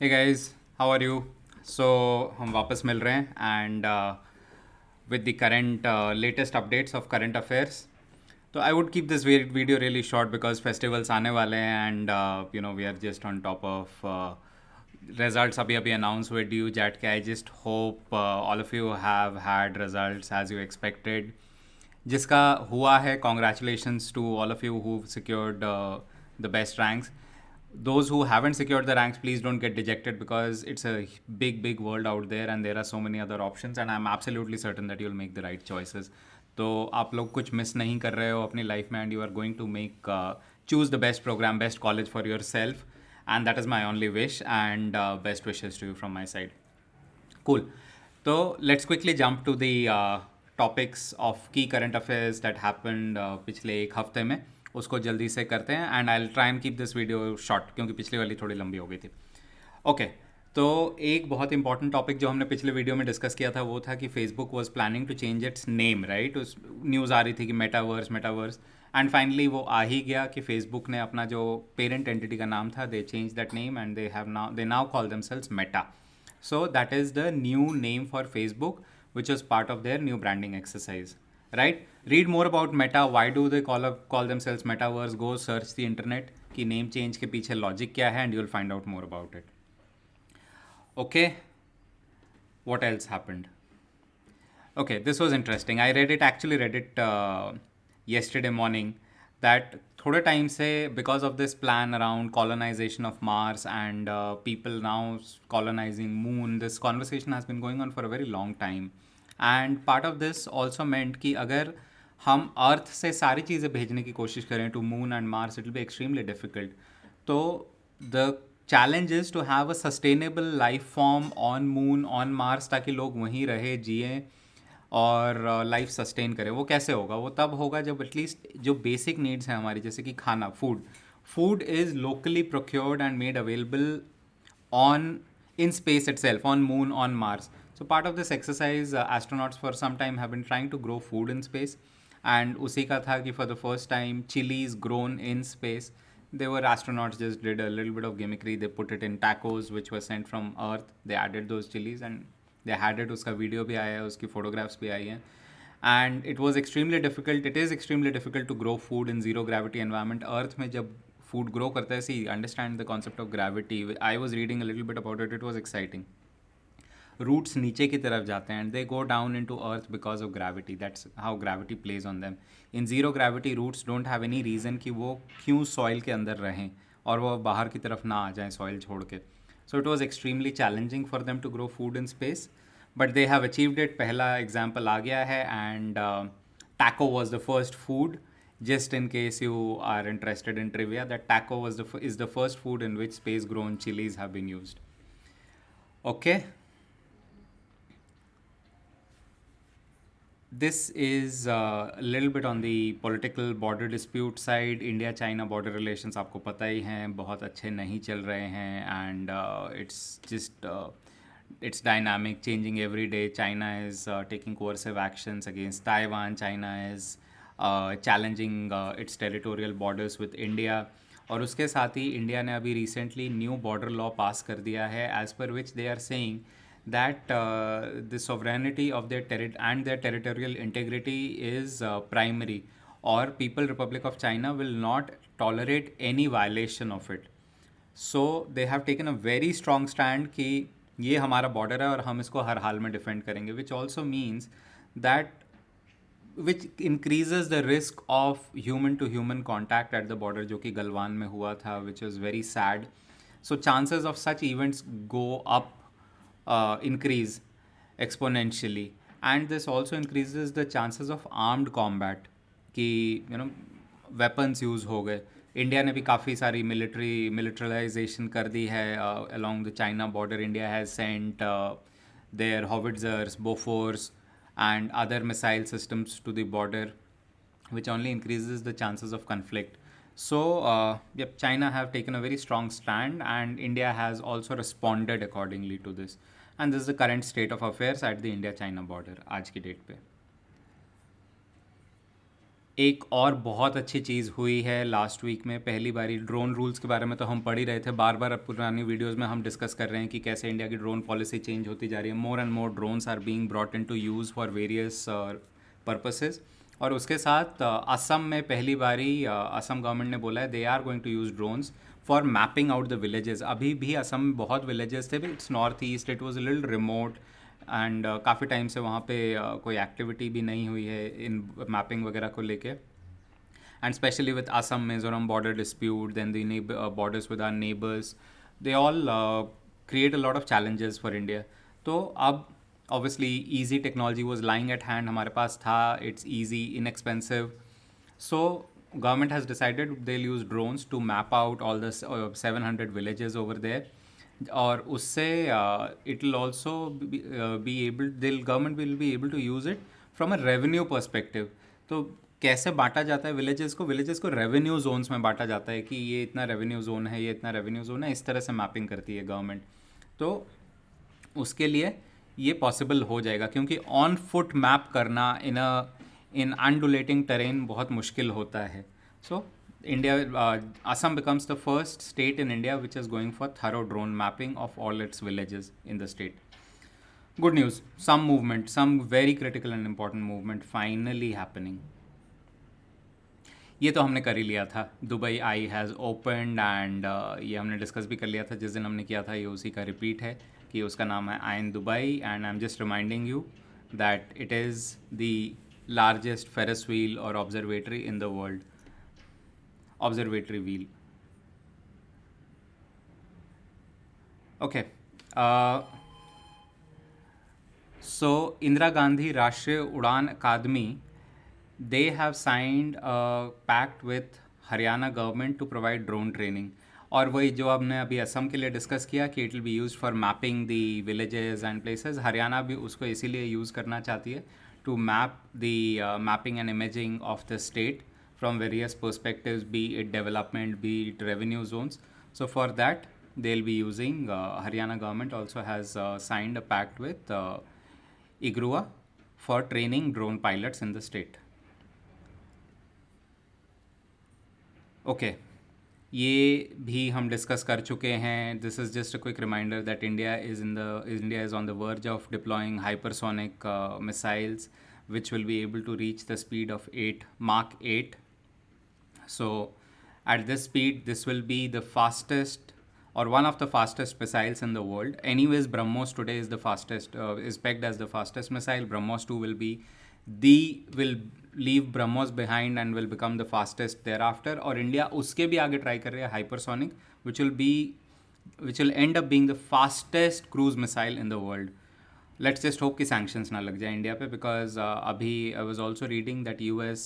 Hey guys, how are you? So हम वापस मिल रहे हैं and with the current latest updates of current affairs. So I would keep this video really short because festivals आने वाले हैं and we are just on top of results अभी अभी announce हुए due JAT के. I just hope all of you have had results as you expected. जिसका हुआ है congratulations to all of you who've secured the best ranks. Those who haven't secured the ranks, please don't get dejected because it's a big world out there and there are so many other options and I'm absolutely certain that you'll make the right choices. तो आप लोग कुछ miss नहीं कर रहे हो अपनी life में and you are going to make choose the best programme best college for yourself and that is my only wish and best wishes to you from my side. Cool. So let's quickly jump to the topics of key current affairs that happened पिछले एक हफ्ते में. उसको जल्दी से करते हैं and I will try and keep this video short क्योंकि पिछली वाली थोड़ी लंबी हो गई थी. ओके तो एक बहुत इंपॉर्टेंट टॉपिक जो हमने पिछले वीडियो में डिस्कस किया था वो था कि Facebook was planning to change its name, right. उस न्यूज़ आ रही थी कि मेटावर्स एंड फाइनली वो आ ही गया कि फेसबुक ने अपना जो पेरेंट एंटिटी का नाम था दे change that name and they now call themselves Meta. So that is the new name for Facebook, which is part of their new branding exercise, right? Read more about Meta. Why do they call themselves Metaverse? Go search the internet कि name change के पीछे logic क्या है and you'll find out more about it. Okay, what else happened? Okay, this was interesting. I actually read it yesterday morning that थोड़े time से because of this plan around colonization of Mars and people now colonizing moon, this conversation has been going on for a very long time. And part of this also meant कि अगर हम अर्थ से सारी चीज़ें भेजने की कोशिश करें to moon and Mars it will be extremely difficult. तो the challenge is to have a sustainable life form on moon on Mars ताकि लोग वहीं रहे जिए और लाइफ सस्टेन करे. वो कैसे होगा? वो तब होगा जब एटलीस्ट जो बेसिक नीड्स हैं हमारी जैसे कि खाना, food is locally procured and made available on in space itself, on moon, on Mars. So part of this exercise, astronauts for some time have been trying to grow food in space. And उसी का था कि for the first time chilies grown in space. They were astronauts just did a little bit of gimmickry. They put it in tacos which were sent from Earth. They added those chilies and they had it. उसका video भी आया है, उसकी photographs भी आई हैं. And it was extremely difficult. It is extremely difficult to grow food in zero gravity environment. Earth में जब food grow करता है, see, understand the concept of gravity. I was reading a little bit about it. It was exciting. Roots नीचे की तरफ जाते हैं and they go down into earth because of gravity. That's how gravity plays on them. In zero gravity, roots don't have any reason कि वो क्यों soil के अंदर रहें और वो बाहर की तरफ ना आ जाएं soil छोड़ के. So it was extremely challenging for them to grow food in space. But they have achieved it. पहला example आ गया है and taco was the first food. Just in case you are interested in trivia, that taco is the first food in which space grown chilies have been used. Okay. This is a little bit on the political border dispute side. India China border relations आपको पता ही हैं बहुत अच्छे नहीं चल रहे हैं and it's just it's dynamic, changing every day. China is taking coercive actions against Taiwan. China is challenging its territorial borders with India. और उसके साथ ही इंडिया ने अभी recently new border law pass कर दिया है as per which they are saying that the sovereignty of their territorial integrity is primary, or People Republic of China will not tolerate any violation of it. So they have taken a very strong stand कि ये हमारा border है और हम इसको हर हाल में defend करेंगे, which also means that which increases the risk of human to human contact at the border जो कि गलवान में हुआ था, which was very sad. So chances of such events go up, increase exponentially, and this also increases the chances of armed combat कि weapons use हो गए. India ने भी काफ़ी सारी मिलिट्रलाइजेशन कर दी है along the China border. India has sent their howitzers, Bofors and other missile systems to the border, which only increases the chances of conflict. So, yep, China have taken a very strong stand and India has also responded accordingly to this. And this is the current state of affairs at the India-China border आज की date पे. एक और बहुत अच्छी चीज़ हुई है last week में, पहली बारी ड्रोन रूल्स के बारे में तो हम पढ़ ही रहे थे, बार बार अब पुरानी वीडियोस में हम डिस्कस कर रहे हैं कि कैसे इंडिया की ड्रोन पॉलिसी चेंज होती जा रही है। More and more drones are being brought in to use for various purposes. और उसके साथ असम में पहली बारी असम गवर्नमेंट ने बोला है they are going to use drones for mapping out the villages. अभी भी असम में बहुत विलेजेस थे, it's north east, it was little remote and काफ़ी टाइम से वहाँ पे कोई एक्टिविटी भी नहीं हुई है इन मैपिंग वगैरह को लेके। And especially with Assam Mizoram border dispute, then the borders with our neighbors, they all create a lot of challenges for India. तो अब obviously easy technology was lying at hand, हमारे पास था, it's easy, inexpensive. So government has decided they'll use drones to map out all the 700 villages over there. और उससे it will also be able, government will be able to use it from a revenue perspective. तो कैसे बांटा जाता है villages को revenue Jones में बांटा जाता है कि ये इतना रेवेन्यू जोन है, ये इतना रेवेन्यू जोन है, इस तरह से मैपिंग करती है गवर्नमेंट। तो उसके लिए ये पॉसिबल हो जाएगा, क्योंकि ऑन फुट मैप करना इन अनडुलेटिंग टेरेन बहुत मुश्किल होता है। So India, Assam becomes the first state in India which is going for thorough drone mapping of all its villages in the state. Good news, some movement, some very critical and important movement finally happening. ये तो हमने कर ही लिया था, Dubai I has opened and ये हमने discuss भी कर लिया था जिस दिन हमने किया था, ये उसी का रिपीट है कि उसका नाम है Ain Dubai. And I am just reminding you that it is the largest ferris wheel और observatory in the world, observatory wheel. Okay, so Indira Gandhi Rashtriya Udan Akademi, they have signed a pact with Haryana government to provide drone training. और वही जो हमने अभी असम के लिए discuss किया कि it will be use for mapping the villages and places, Haryana भी उसको इसीलिए यूज़ करना चाहती है to map the mapping and imaging of the state from various perspectives, be it development, be it revenue zones. So for that they will be using, Haryana government also has signed a pact with IGRUA for training drone pilots in the state. Okay, ये भी हम discuss कर चुके हैं। This is just a quick reminder that India is on the verge of deploying hypersonic missiles which will be able to reach the speed of Mach 8. So at this speed, this will be the fastest or one of the fastest missiles in the world. Anyways, BrahMos today is the fastest, is pegged as the fastest missile. BrahMos 2 will be will leave BrahMos behind and will become the fastest thereafter. और India उसके भी आगे try कर रही है hypersonic, which will end up being the fastest cruise missile in the world. Let's just hope कि sanctions ना लग जाए इंडिया पे, because अभी I was also reading that US,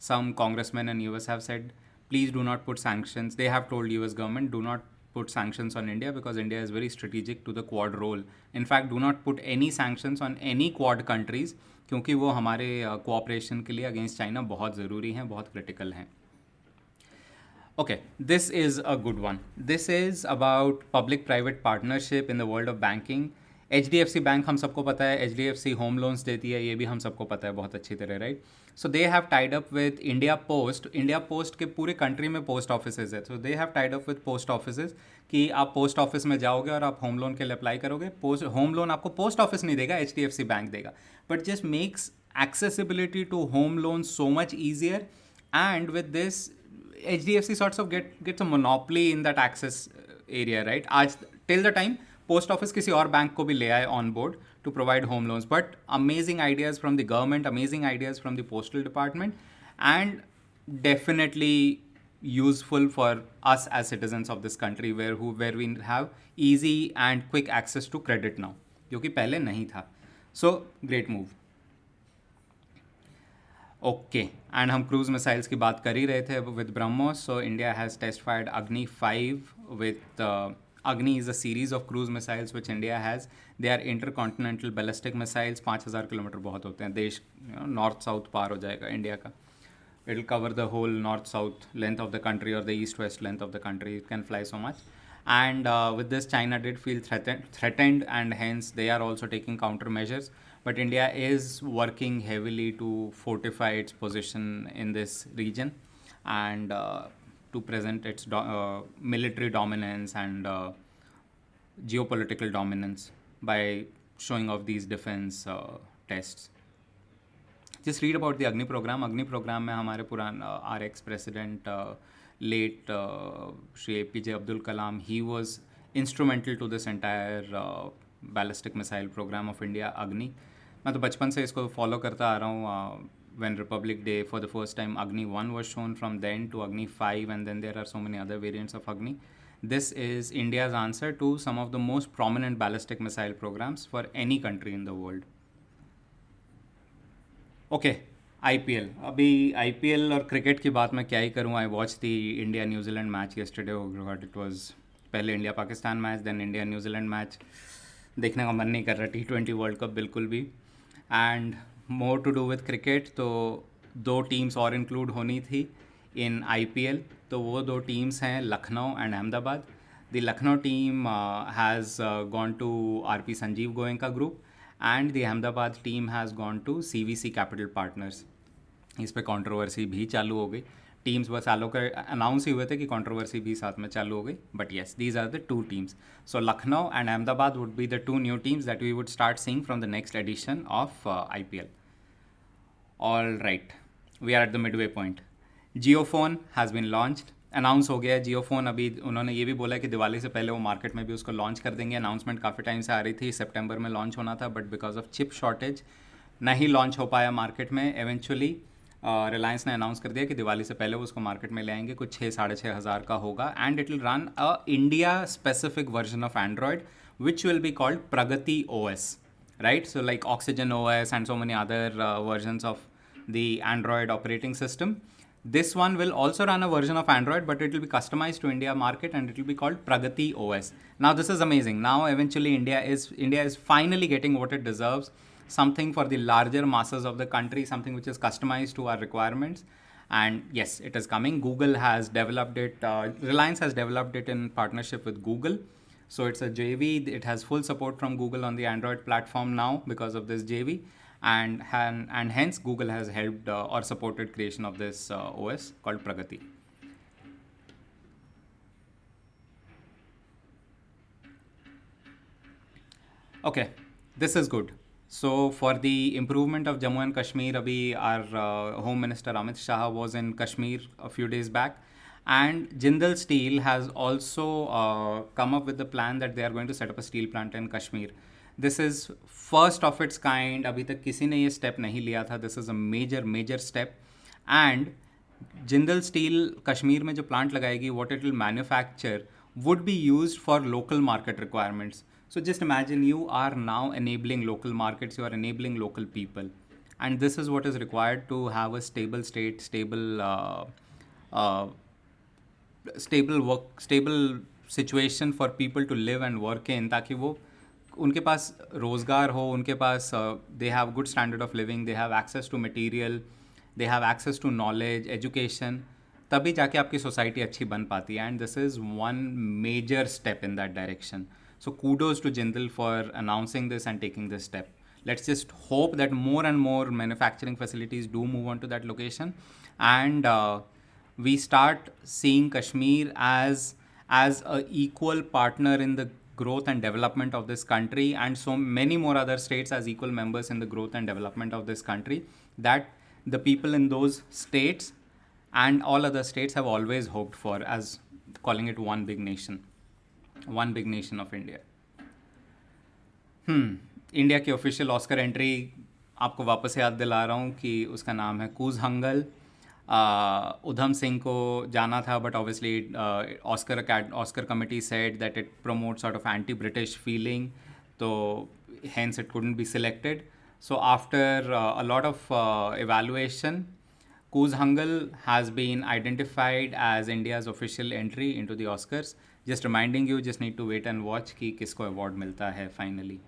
some congressmen in US have said, please do not put sanctions. They have told US government, do not put sanctions on India because India is very strategic to the Quad role. In fact, do not put any sanctions on any Quad countries, क्योंकि वो हमारे cooperation के लिए against China बहुत ज़रूरी हैं, बहुत critical हैं। Okay, this is a good one. This is about public-private partnership in the world of banking. HDFC bank हम सबको पता है, HDFC होम लोन्स देती है, ये भी हम सबको पता है बहुत अच्छी तरह, right? So they have tied up with India Post. India Post के पूरे कंट्री में पोस्ट ऑफिसेज है, so they have tied up with post offices कि आप पोस्ट ऑफिस में जाओगे और आप होम लोन के लिए अप्लाई करोगे, होम लोन आपको पोस्ट ऑफिस नहीं देगा, HDFC बैंक देगा, but just makes accessibility to home loans so much easier. And with this, HDFC sorts of gets a monopoly in that access area, right? आज till the time post office किसी और bank को भी ले आए on board to provide home loans, but amazing ideas from the government, amazing ideas from the postal department, and definitely useful for us as citizens of this country where we have easy and quick access to credit now, जो कि पहले नहीं था. So great move. Okay, and हम cruise missiles की बात कर ही रहे थे with BrahMos. So India has test fired Agni 5 with Agni is a series of cruise missiles which India has. They are intercontinental ballistic missiles. 5000 kilometre बहुत होते हैं. देश नॉर्थ साउथ पार हो जाएगा इंडिया का. It will cover the whole north-south length of the country or the east-west length of the country. It can fly so much. And with this, China did feel threatened, and hence they are also taking countermeasures. but India is working heavily to fortify its position in this region and to present its military dominance and geopolitical dominance by showing off these defense tests. Just read about the Agni program. Agni program में हमारे पुरान our ex president late Shri APJ Abdul Kalam, he was instrumental to this entire ballistic missile program of India, Agni. मैं तो बचपन से इसको follow करता आ रहा हूँ. When Republic Day, for the first time, Agni 1 was shown, from then to Agni 5, and then there are so many other variants of Agni. This is India's answer to some of the most prominent ballistic missile programs for any country in the world. Okay IPL. अभी IPL और cricket की बात मैं क्या ही करूँ. I watch the India New Zealand match yesterday. It was पहले India Pakistan match, then India New Zealand match. देखने का मन नहीं कर रहा T20 वर्ल्ड कप बिल्कुल भी. And more to do with cricket. तो 2 टीम्स और इंक्लूड होनी थी इन आईपीएल. तो वो 2 टीम्स हैं Lucknow and Ahmedabad. The Lucknow team has gone to RP Sanjiv Goenka group and the Ahmedabad team has gone to CVC Capital Partners. इस पे कंट्रोवर्सी भी चालू हो गई. टीम्स बस आलो कर अनाउंस ही हुए थे कि कंट्रोवर्सी भी साथ में चालू हो गई. But yes, these are the 2 teams. So Lucknow and Ahmedabad would be the 2 new teams that we would start seeing from the next edition of IPL. All right, we are at the midway point. JioPhone has been launched. Announce हो गया है जियोफोन. अभी उन्होंने ये भी बोला है कि दिवाली से पहले वो मार्केट में भी उसको लॉन्च कर देंगे. अनाउंसमेंट काफ़ी टाइम से आ रही थी, सितंबर में लॉन्च होना था, but because of chip shortage नहीं लॉन्च हो पाया मार्केट में. एवेंचुअली रिलायंस ने अनाउंस कर दिया कि दिवाली से पहले वो उसको मार्केट में ले आएंगे. कुछ 6-6.5 हज़ार का होगा and it will run a India specific version of Android which will be called Pragati OS, right? So like Oxygen OS and so many other versions of the Android operating system. This one will also run a version of Android, but it will be customized to India market and it will be called Pragati OS. Now this is amazing. Now eventually India is finally getting what it deserves. Something for the larger masses of the country, something which is customized to our requirements. And yes, it is coming. Google has developed it. Reliance has developed it in partnership with Google. So it's a JV. It has full support from Google on the Android platform now because of this JV. And hence Google has helped or supported creation of this OS called Pragati. Okay, this is good. So for the improvement of Jammu and Kashmir, abhi our Home Minister Amit Shah was in Kashmir a few days back, and Jindal Steel has also come up with the plan that they are going to set up a steel plant in Kashmir. This is first of its kind. अभी तक किसी ने ये step नहीं लिया था. This is a major step. And Jindal steel Kashmir में जो प्लांट लगाएगी, what it will manufacture would be used for local market requirements. So just imagine, you are now enabling local markets, you are enabling local people, and this is what is required to have a stable state, stable situation for people to live and work in, ताकि वो उनके पास रोज़गार हो, उनके पास they have good standard of living, they have access to material, they have access to knowledge, education. तभी जाके आपकी society अच्छी बन पाती है. And this is one major step in that direction. So kudos to Jindal for announcing this and taking this step. Let's just hope that more and more manufacturing facilities do move on to that location, and we start seeing Kashmir as a equal partner in the growth and development of this country, and so many more other states as equal members in the growth and development of this country, that the people in those states and all other states have always hoped for, as calling it one big nation of India. India की official Oscar entry आपको वापस याद दिला रहा हूँ कि उसका नाम है कूज हंगल. उधम सिंह को जाना था, but obviously Oscar committee said that it promote sort of anti British feeling, तो hence it couldn't be selected. So after a lot of evaluation, Kooz Hangal has been identified as India's official entry into the Oscars. Just reminding you, just need to wait and watch कि किसको award मिलता है finally.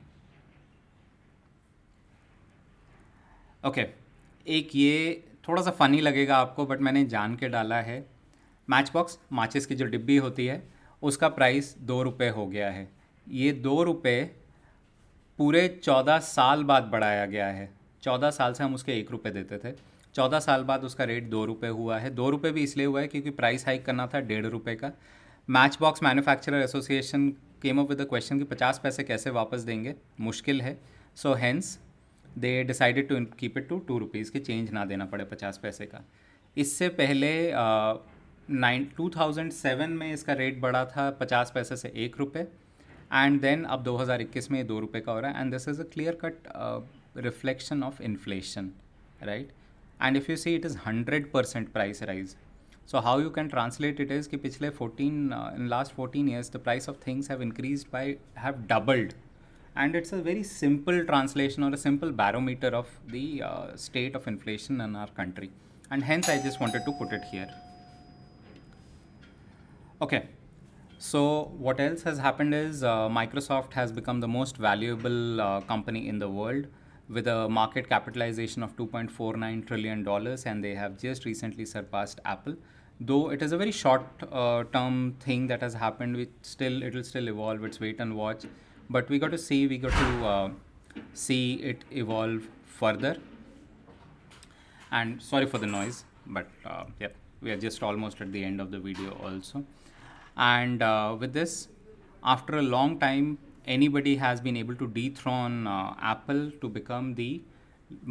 Okay, एक ये थोड़ा सा funny लगेगा आपको, बट मैंने जान के डाला है. मैच बॉक्स माचिस की जो डिब्बी होती है, उसका प्राइस ₹2 हो गया है. ये ₹2 पूरे 14 साल बाद बढ़ाया गया है। 14 साल से हम उसके 1 रुपये देते थे, 14 साल बाद उसका रेट 2 रुपये हुआ है। 2 रुपये भी इसलिए हुआ है क्योंकि प्राइस हाइक करना था 1.5 रुपये का। Match box manufacturer association came up with the question कि 50 पैसे कैसे वापस देंगे, मुश्किल है। So hence they decided to keep it to 2 rupees, कि चेंज ना देना पड़े 50 पैसे का। इससे पहले 2007 में इसका रेट बढ़ा था 50 पैसे से 1 रुपये, एंड देन अब 2021 में ये 2 रुपये का हो रहा है। And this is a clear cut reflection of inflation, right. And if you see it is 100% price rise. So how you can translate it is कि पिछले 14 in last 14 years the price of things have increased by have doubled, and it's a very simple translation or a simple barometer of the state of inflation in our country, and hence I just wanted to put it here. Okay, so what else has happened is Microsoft has become the most valuable company in the world with a market capitalization of $2.49 trillion, and they have just recently surpassed Apple. Though it is a very short term thing that has happened, it will still evolve. It's wait and watch, but we got to see it evolve further. And sorry for the noise, but yeah, we are just almost at the end of the video also. And with this, after a long time, anybody has been able to dethrone Apple to become the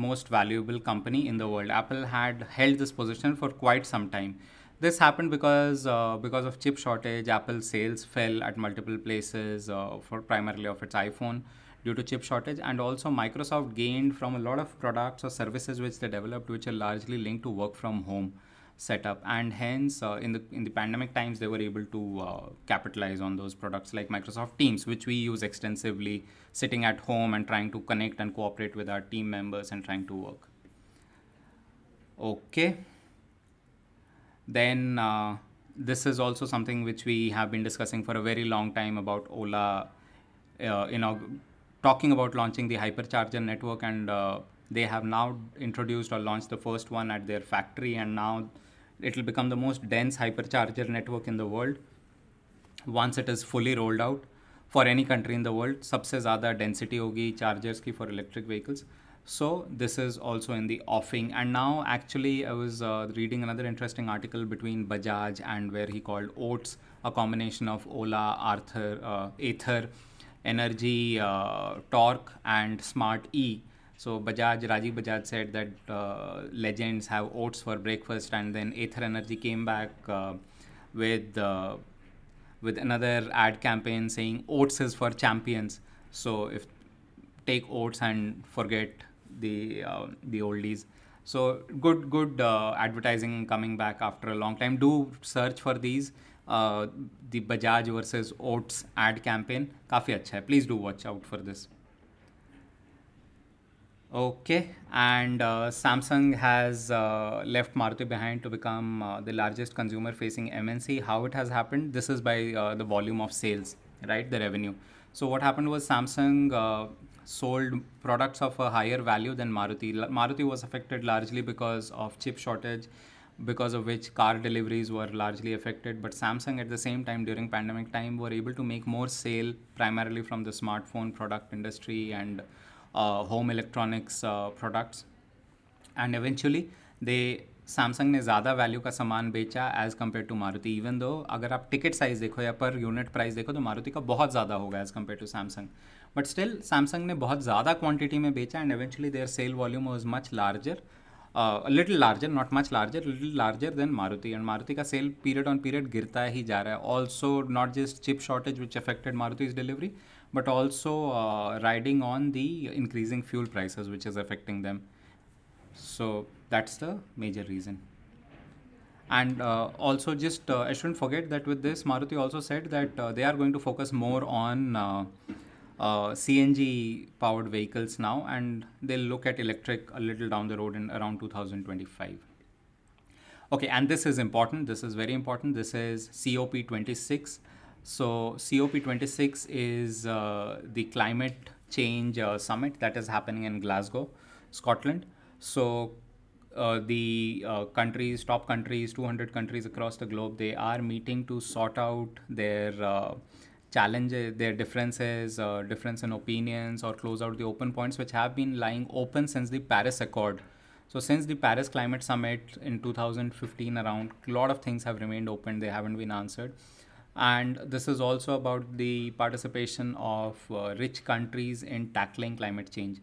most valuable company in the world. Apple had held this position for quite some time. This happened because of chip shortage. Apple sales fell at multiple places for primarily of its iPhone due to chip shortage, and also Microsoft gained from a lot of products or services which they developed, which are largely linked to work from home setup, and hence in the pandemic times they were able to capitalize on those products like Microsoft Teams, which we use extensively, sitting at home and trying to connect and cooperate with our team members and trying to work. Okay. Then this is also something which we have been discussing for a very long time about Ola, talking about launching the hypercharger network, and they have now introduced or launched the first one at their factory, and now it will become the most dense hypercharger network in the world once it is fully rolled out for any country in the world. सबसे ज़्यादा density होगी chargers की for electric vehicles. So this is also in the offing. And now actually I was reading another interesting article between Bajaj and where he called Oats, a combination of Ola, Ather, Energy, Torque and Smart E. So Rajiv Bajaj said that legends have oats for breakfast, and then Ather Energy came back with another ad campaign saying oats is for champions. So if take oats and forget the oldies. So good advertising coming back after a long time. Do search for these. The Bajaj versus Oats ad campaign काफ़ी अच्छा है. Please do watch out for this. Okay, and Samsung has left Maruti behind to become the largest consumer-facing MNC. How it has happened? This is by the volume of sales, right? The revenue. So what happened was Samsung sold products of a higher value than Maruti. Maruti was affected largely because of chip shortage, because of which car deliveries were largely affected. But Samsung at the same time during pandemic time were able to make more sale primarily from the smartphone product industry and home electronics products, and eventually Samsung ने ज़्यादा value का सामान बेचा as compare to Maruti. Even though अगर आप ticket size देखो या per unit price देखो तो मारुति का बहुत ज़्यादा होगा as compare to Samsung, but still Samsung ने बहुत ज़्यादा क्वांटिटी में बेचा, and eventually their sale volume was much larger, little larger, not much larger, little larger than Maruti. And Maruti का सेल पीरियड ऑन पीरियड गिरता ही जा रहा है. Also not just chip shortage which affected Maruti's delivery, but also riding on the increasing fuel prices which is affecting them. So that's the major reason. And also just I shouldn't forget that with this Maruti also said that they are going to focus more on CNG powered vehicles now, and they'll look at electric a little down the road in around 2025. Okay, and this is important. This is very important. This is COP26. So COP26 is the climate change summit that is happening in Glasgow, Scotland. So the top countries, 200 countries across the globe, they are meeting to sort out their challenge their differences, difference in opinions, or close out the open points which have been lying open since the Paris Accord. So since the Paris Climate Summit in 2015 around, a lot of things have remained open, they haven't been answered. And this is also about the participation of rich countries in tackling climate change.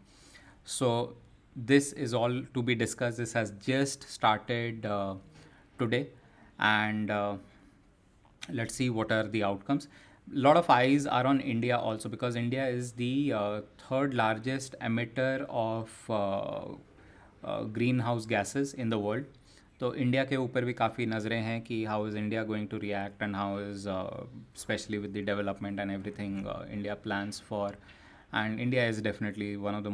So this is all to be discussed. This has just started today, and let's see what are the outcomes. A lot of eyes are on India also, because India is the third largest emitter of green house gases in the world. तो India के ऊपर भी काफ़ी नज़रें हैं कि how is India going to react, and how is specially with the development and everything India plans for. And India is definitely one of the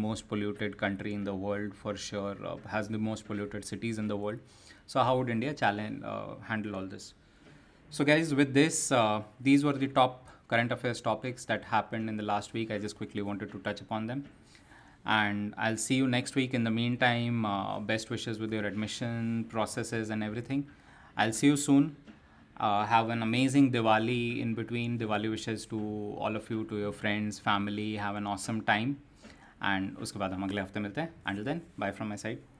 most polluted country in the world for sure, has the most polluted cities in the world. So how would India handle all this? So guys, with this, these were the top current affairs topics that happened in the last week. I just quickly wanted to touch upon them, and I'll see you next week. In the meantime, best wishes with your admission processes and everything. I'll see you soon. Have an amazing Diwali in between. Diwali wishes to all of you, to your friends, family. Have an awesome time. And उसके बाद हम अगले हफ्ते मिलते हैं. Until then, bye from my side.